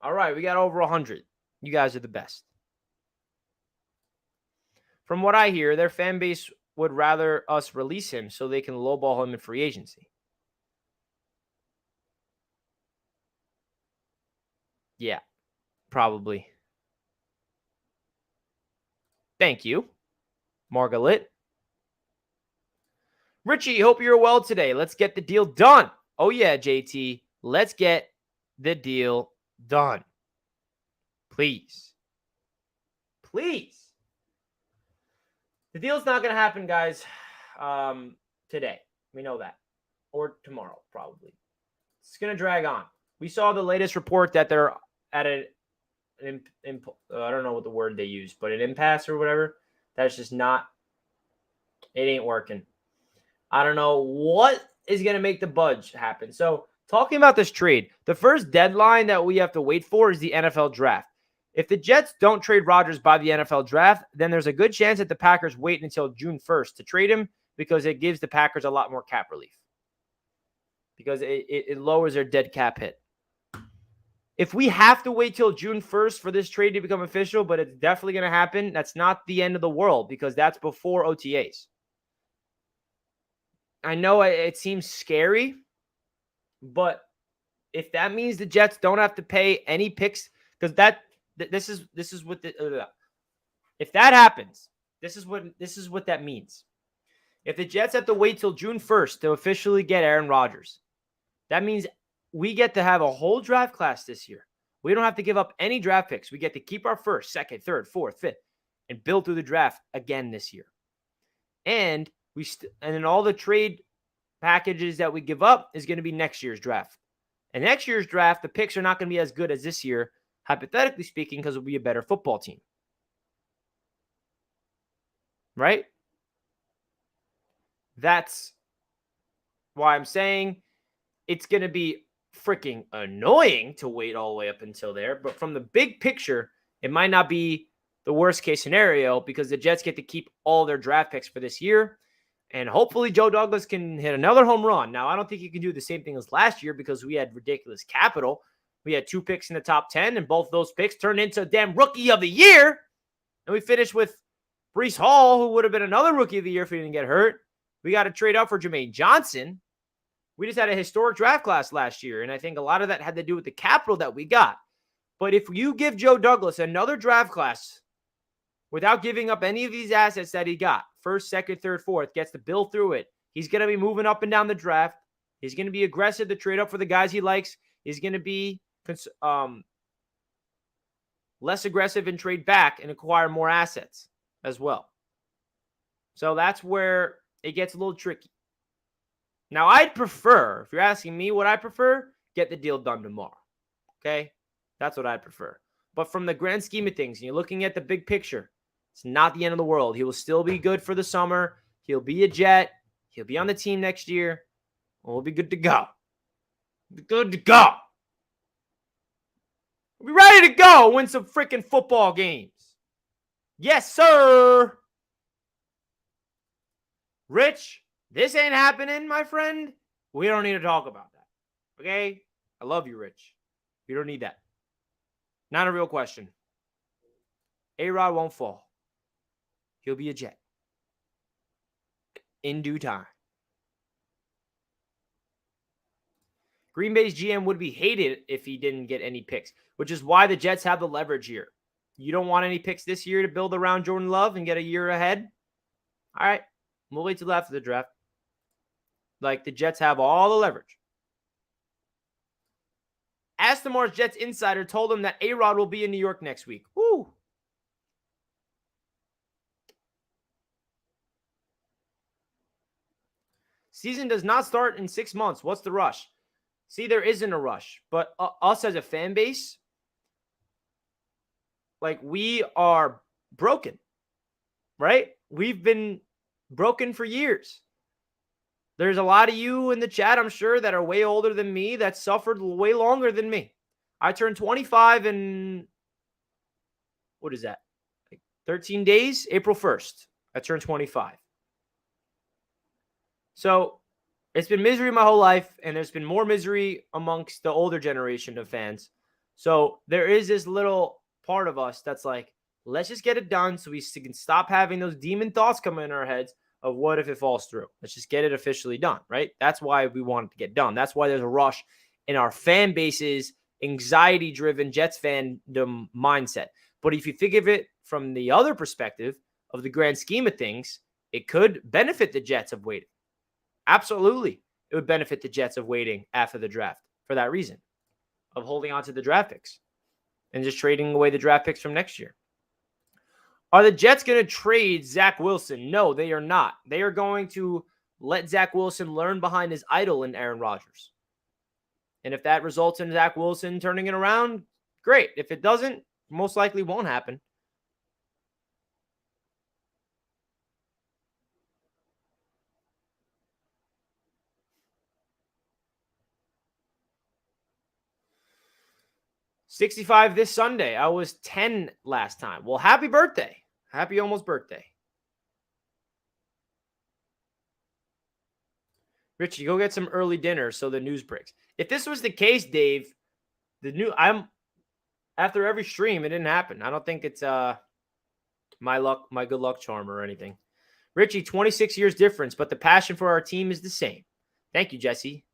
All right, we got over 100. You guys are the best. From what I hear, their fan base would rather us release him so they can lowball him in free agency. Yeah, probably. Thank you, Margaret. Richie, hope you're well today. Let's get the deal done. Oh, yeah, JT. Let's get the deal done. Please. Please. The deal's not going to happen, guys, today. We know that. Or tomorrow, probably. It's going to drag on. We saw the latest report that they're at I don't know what the word they use, but an impasse or whatever. That's just not, it ain't working. I don't know what is going to make the budge happen. So talking about this trade, the first deadline that we have to wait for is the NFL draft. If the Jets don't trade Rodgers by the NFL draft, then there's a good chance that the Packers wait until June 1st to trade him, because it gives the Packers a lot more cap relief, because it lowers their dead cap hit. If we have to wait till June 1st for this trade to become official, but it's definitely going to happen, that's not the end of the world, because that's before OTAs. I know it seems scary, but if that means the Jets don't have to pay any picks, because this is what if that happens, this is what that means. If the Jets have to wait till June 1st to officially get Aaron Rodgers, that means we get to have a whole draft class this year. We don't have to give up any draft picks. We get to keep our first, second, third, fourth, fifth, and build through the draft again this year. And then all the trade packages that we give up is going to be next year's draft. And next year's draft, the picks are not going to be as good as this year, hypothetically speaking, because we'll be a better football team. Right? That's why I'm saying it's going to be freaking annoying to wait all the way up until there. But from the big picture, it might not be the worst case scenario, because the Jets get to keep all their draft picks for this year. And hopefully Joe Douglas can hit another home run. Now, I don't think he can do the same thing as last year, because we had ridiculous capital. We had 2 picks in the top 10, and both of those picks turned into a damn rookie of the year. And we finished with Breece Hall, who would have been another rookie of the year if he didn't get hurt. We got to trade up for Jermaine Johnson. We just had a historic draft class last year, and I think a lot of that had to do with the capital that we got. But if you give Joe Douglas another draft class without giving up any of these assets that he got, first, second, third, fourth, gets to build through it, he's going to be moving up and down the draft. He's going to be aggressive to trade up for the guys he likes. He's going to be less aggressive and trade back and acquire more assets as well. So that's where it gets a little tricky. Now, I'd prefer, if you're asking me what I prefer, get the deal done tomorrow. Okay? That's what I'd prefer. But from the grand scheme of things, and you're looking at the big picture, It's not the end of the world. He will still be good for the summer. He'll be a Jet. He'll be on the team next year. We'll be good to go. We'll be good to go. We'll be ready to go. Win some freaking football games. Yes, sir. Rich, this ain't happening, my friend. We don't need to talk about that. Okay? I love you, Rich. We don't need that. Not a real question. A-Rod won't fall. He'll be a Jet. In due time. Green Bay's GM would be hated if he didn't get any picks, which is why the Jets have the leverage here. You don't want any picks this year to build around Jordan Love and get a year ahead? All right. We'll wait till after the draft. Like, the Jets have all the leverage. Aston Martin's Jets insider told him that A-Rod will be in New York next week. Woo! Season does not start in 6 months. What's the rush? See, there isn't a rush. But us as a fan base, like, we are broken, right? We've been broken for years. There's a lot of you in the chat, I'm sure, that are way older than me that suffered way longer than me. I turned 25 in, what is that? Like 13 days? April 1st. I turned 25. So it's been misery my whole life, and there's been more misery amongst the older generation of fans. So there is this little part of us that's like, let's just get it done so we can stop having those demon thoughts coming in our heads of what if it falls through. Let's just get it officially done, right? That's why we want it to get done. That's why there's a rush in our fan base's anxiety-driven Jets fandom mindset. But if you think of it from the other perspective of the grand scheme of things, it could benefit the Jets of waiting. Absolutely. It would benefit the Jets of waiting after the draft for that reason, of holding on to the draft picks and just trading away the draft picks from next year. Are the Jets going to trade Zach Wilson? No, they are not. They are going to let Zach Wilson learn behind his idol in Aaron Rodgers. And if that results in Zach Wilson turning it around, great. If it doesn't, most likely won't happen. $65 this Sunday. I was 10 last time. Well, happy birthday. Happy almost birthday. Richie, go get some early dinner so the news breaks. If this was the case, Dave, after every stream, it didn't happen. I don't think it's my good luck charm or anything. Richie, 26 years difference, but the passion for our team is the same. Thank you, Jesse.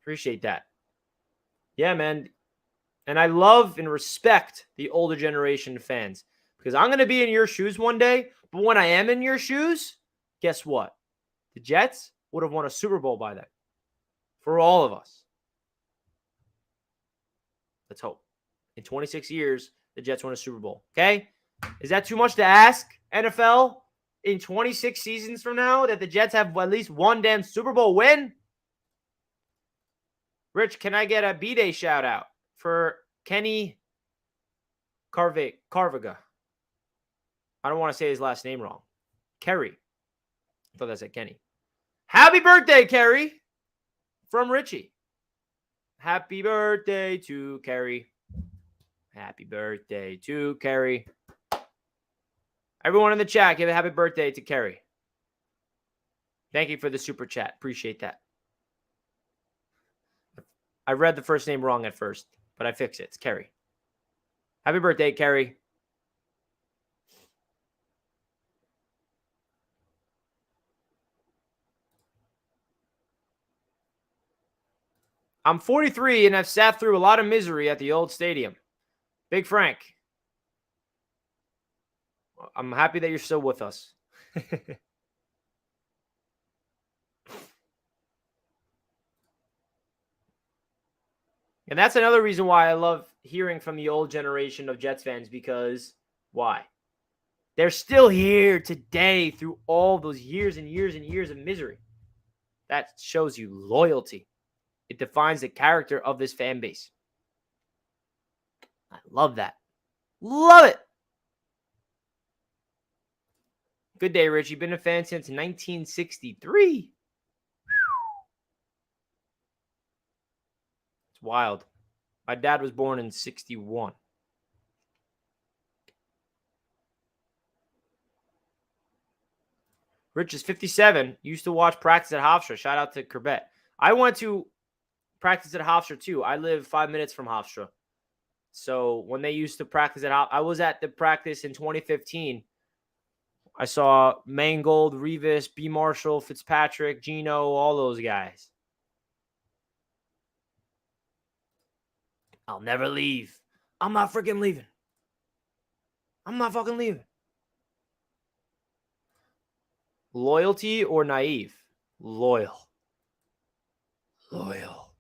Appreciate that. Yeah, man. And I love and respect the older generation of fans because I'm going to be in your shoes one day. But when I am in your shoes, guess what? The Jets would have won a Super Bowl by then for all of us. Let's hope. In 26 years, the Jets won a Super Bowl. Okay? Is that too much to ask, NFL? In 26 seasons from now, that the Jets have at least one damn Super Bowl win? Rich, can I get a B-Day shout out for Kenny Carvaga? I don't want to say his last name wrong. Kerry. I thought that said Kenny. Happy birthday, Kerry, from Richie. Happy birthday to Kerry. Happy birthday to Kerry. Everyone in the chat, give a happy birthday to Kerry. Thank you for the super chat. Appreciate that. I read the first name wrong at first, but I fixed it. It's Kerry. Happy birthday, Kerry. I'm 43 and I've sat through a lot of misery at the old stadium. Big Frank. I'm happy that you're still with us. And that's another reason why I love hearing from the old generation of Jets fans, because why? They're still here today through all those years and years and years of misery. That shows you loyalty. It defines the character of this fan base. I love that. Love it. Good day, Richie. Been a fan since 1963. It's wild. My dad was born in 61. Rich is 57. Used to watch practice at Hofstra. Shout out to Corbett. I went to practice at Hofstra too. I live 5 minutes from Hofstra. So when they used to practice at Hofstra, I was at the practice in 2015. I saw Mangold, Revis, B. Marshall, Fitzpatrick, Gino, all those guys. I'll never leave. I'm not freaking leaving. I'm not fucking leaving. Loyalty or naive? Loyal. Loyal.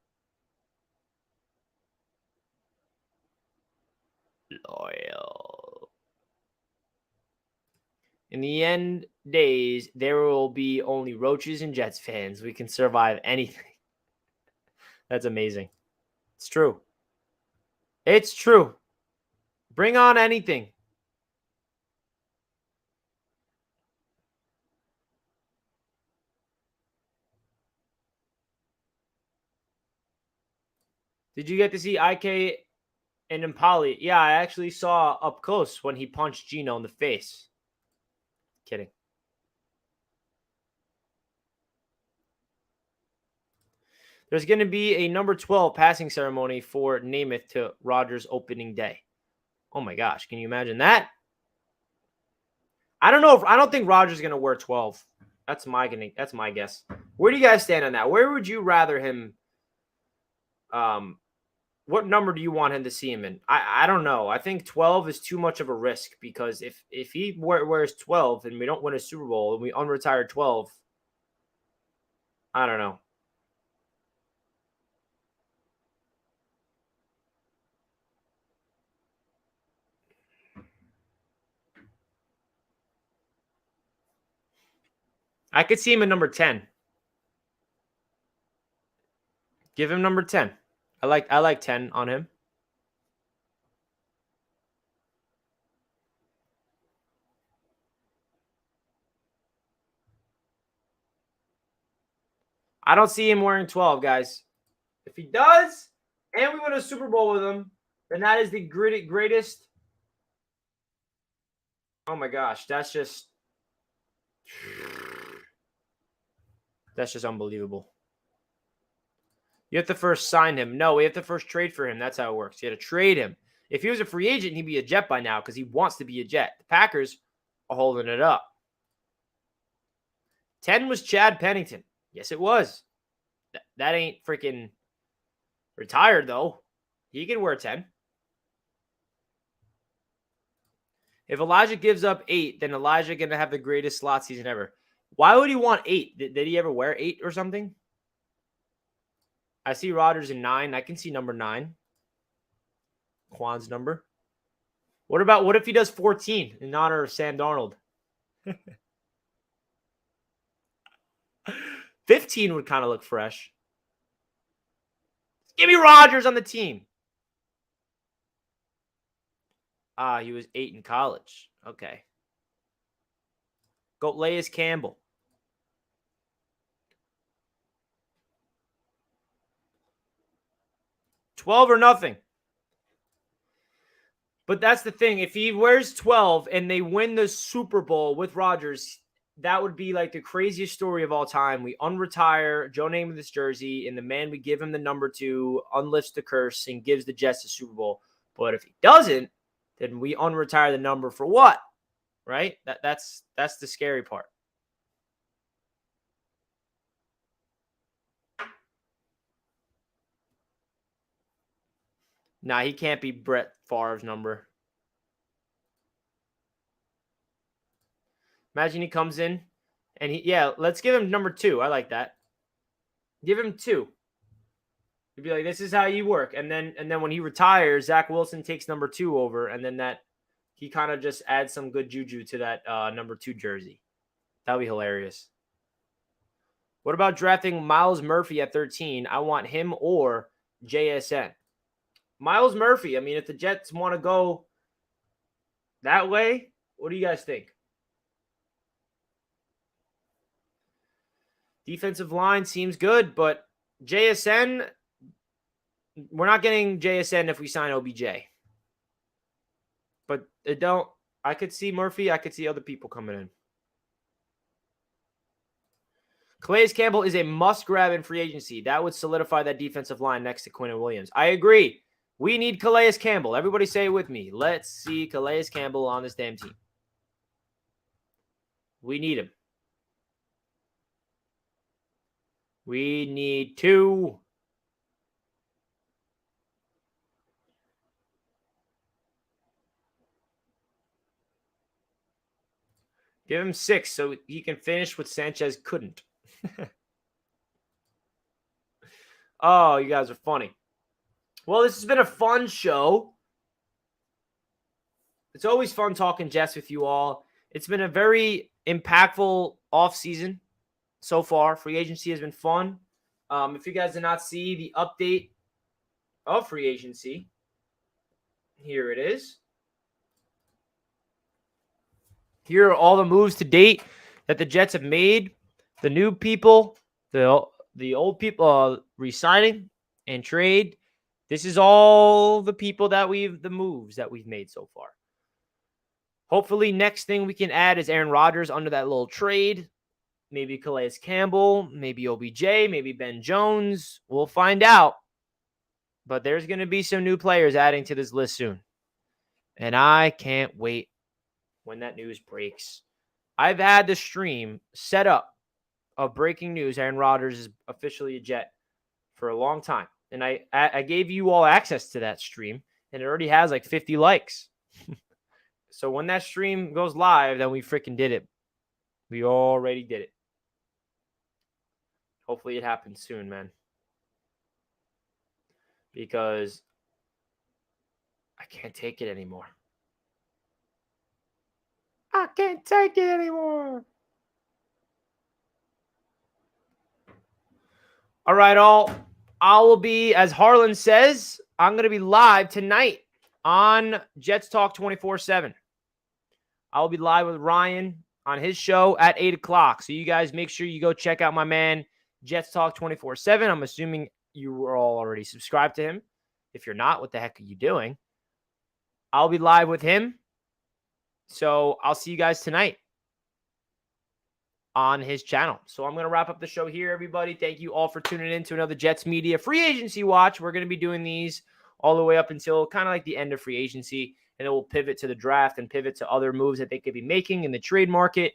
Loyal. In the end days, there will be only roaches and Jets fans. We can survive anything. That's amazing. It's true. It's true. Bring on anything. Did you get to see IK and Impali? Yeah, I actually saw up close when he punched Gino in the face. Kidding. There's going to be a number 12 passing ceremony for Namath to Rodgers opening day. Oh my gosh, can you imagine that? I don't think Rodgers is going to wear 12. That's my guess. Where do you guys stand on that? Where would you rather him what number do you want him to see him in? I don't know. I think 12 is too much of a risk because if he wears 12 and we don't win a Super Bowl and we unretire 12, I don't know. I could see him in number 10. Give him number 10. I like 10 on him. I don't see him wearing 12, guys. If he does, and we win a Super Bowl with him, then that is the greatest. Oh my gosh, that's just unbelievable. You have to first sign him. No, we have to first trade for him. That's how it works. You have to trade him. If he was a free agent, he'd be a Jet by now because he wants to be a Jet. The Packers are holding it up. 10 was Chad Pennington. Yes, it was. That ain't freaking retired, though. He can wear 10. If Elijah gives up 8, then Elijah going to have the greatest slot season ever. Why would he want 8? Did he ever wear 8 or something? I see Rodgers in 9. I can see number 9. Quan's number. What if he does 14 in honor of Sam Darnold? 15 would kind of look fresh. Give me Rodgers on the team. He was 8 in college. Okay. Go Calais Campbell. $12 or nothing. But that's the thing. If he wears 12 and they win the Super Bowl with Rodgers, that would be like the craziest story of all time. We unretire Joe Namath's jersey, and the man we give him the number 2 unlifts the curse and gives the Jets the Super Bowl. But if he doesn't, then we unretire the number for what? Right? That's the scary part. Nah, he can't be Brett Favre's number. Imagine he comes in and let's give him number 2. I like that. Give him 2. You'd be like, this is how you work. And then when he retires, Zach Wilson takes number 2 over, and then that he kind of just adds some good juju to that number 2 jersey. That would be hilarious. What about drafting Myles Murphy at 13? I want him or JSN. Myles Murphy. I mean, if the Jets want to go that way, what do you guys think? Defensive line seems good, but JSN, we're not getting JSN if we sign OBJ. But I could see Murphy. I could see other people coming in. Calais Campbell is a must-grab in free agency. That would solidify that defensive line next to Quinn and Williams. I agree. We need Calais Campbell. Everybody say it with me. Let's see Calais Campbell on this damn team. We need him. We need 2. Give him 6 so he can finish what Sanchez couldn't. Oh, you guys are funny. Well, this has been a fun show. It's always fun talking Jets with you all. It's been a very impactful offseason so far. Free agency has been fun. If you guys did not see the update of free agency, here it is. Here are all the moves to date that the Jets have made. The new people, the old people re-signing and trade. This is all the people the moves that we've made so far. Hopefully, next thing we can add is Aaron Rodgers under that little trade. Maybe Calais Campbell, maybe OBJ, maybe Ben Jones. We'll find out. But there's going to be some new players adding to this list soon. And I can't wait when that news breaks. I've had the stream set up of breaking news. Aaron Rodgers is officially a Jet for a long time. And I gave you all access to that stream, and it already has like 50 likes. So when that stream goes live, then we freaking did it. We already did it. Hopefully it happens soon, man. Because I can't take it anymore. I can't take it anymore. All right, all. I will be, as Harlan says, I'm going to be live tonight on Jets Talk 24/7. I'll be live with Ryan on his show at 8 o'clock. So you guys make sure you go check out my man, Jets Talk 24/7. I'm assuming you were all already subscribed to him. If you're not, what the heck are you doing? I'll be live with him. So I'll see you guys tonight on his channel. So I'm going to wrap up the show here, everybody. Thank you all for tuning in to another Jets Media Free Agency Watch. We're going to be doing these all the way up until kind of like the end of free agency, and then we'll pivot to the draft and pivot to other moves that they could be making in the trade market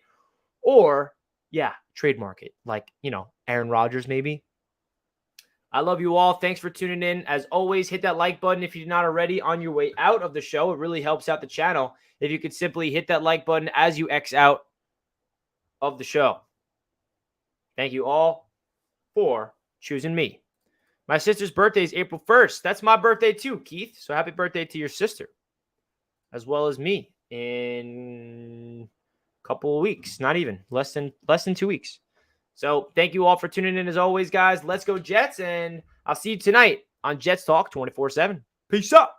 or, trade market, like, Aaron Rodgers maybe. I love you all. Thanks for tuning in. As always, hit that like button if you're not already on your way out of the show. It really helps out the channel if you could simply hit that like button as you X out of the show. Thank you all for choosing me. My sister's birthday is April 1st. That's my birthday too, Keith. So happy birthday to your sister, as well as me, in a couple of weeks. Not even, less than 2 weeks. So thank you all for tuning in as always, guys. Let's go Jets, and I'll see you tonight on Jets Talk 24/7. Peace out.